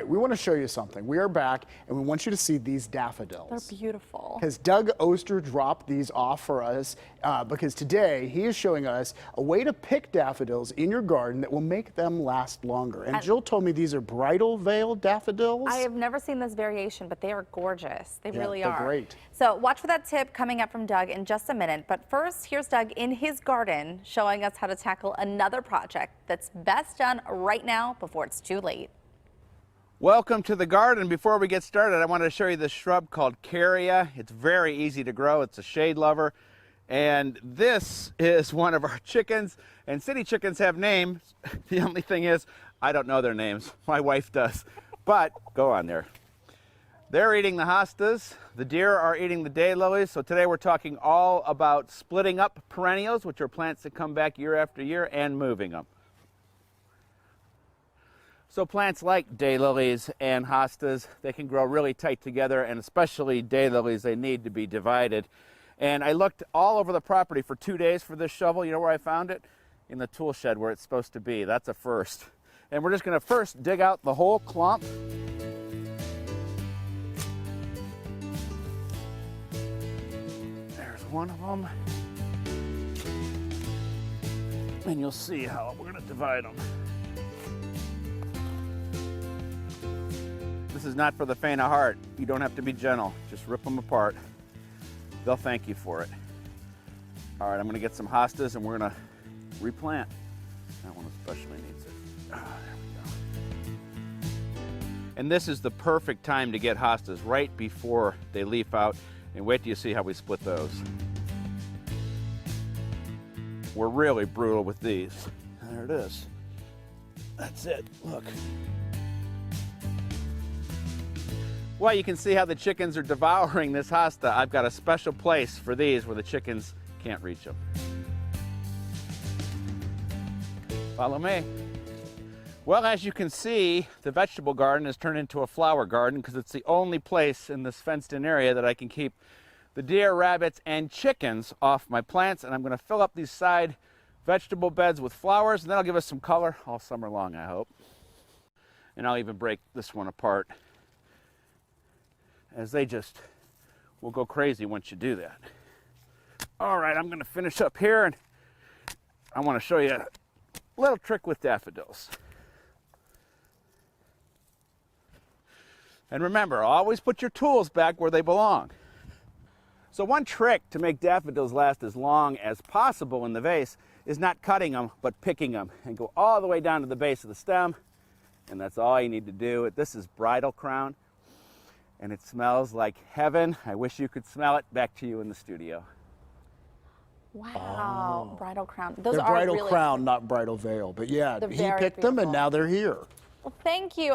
right, we want to show you something. We are back, and we want you to see these daffodils. They're beautiful. Because Doug Oster dropped these off for us because today he is showing us a way to pick daffodils in your garden that will make them last longer. And Jill told me these are bridal veil daffodils. I have never seen this variation, but they are gorgeous. They really they're are. Great. So watch for that tip coming up from Doug in just a minute. But first, here's Doug in his garden showing us how to tackle another project that's best done right now before it's too late. Welcome to the garden. Before we get started, I wanted to show you this shrub called Caria. It's very easy to grow. It's a shade lover. And this is one of our chickens. And city chickens have names. The only thing is, I don't know their names. My wife does. But go on there. They're eating the hostas. The deer are eating the daylilies. So today we're talking all about splitting up perennials, which are plants that come back year after year, and moving them. So plants like daylilies and hostas, they can grow really tight together, and especially daylilies, they need to be divided. And I looked all over the property for 2 days for this shovel. You know where I found it? In the tool shed where it's supposed to be. That's a first. And we're just going to first dig out the whole clump. There's one of them. And you'll see how we're going to divide them. This is not for the faint of heart. You don't have to be gentle. Just rip them apart. They'll thank you for it. All right, I'm gonna get some hostas and we're gonna replant. That one especially needs it. There we go. And this is the perfect time to get hostas, right before they leaf out. And wait till you see how we split those. We're really brutal with these. There it is. That's it, look. Well, you can see how the chickens are devouring this hosta. I've got a special place for these where the chickens can't reach them. Follow me. Well, as you can see, the vegetable garden has turned into a flower garden because it's the only place in this fenced-in area that I can keep the deer, rabbits, and chickens off my plants. And I'm going to fill up these side vegetable beds with flowers, and that'll give us some color all summer long, I hope. And I'll even break this one apart, as they just will go crazy once you do that. All right, I'm gonna finish up here, and I wanna show you a little trick with daffodils. And remember, always put your tools back where they belong. So one trick to make daffodils last as long as possible in the vase is not cutting them, but picking them, and go all the way down to the base of the stem, and that's all you need to do. This is bridal crown. And it smells like heaven. I wish you could smell it. Back to you in the studio. Wow, bridal crown. Those are bridal really crown, not bridal veil. But yeah, he picked them and now they're here. Well, thank you.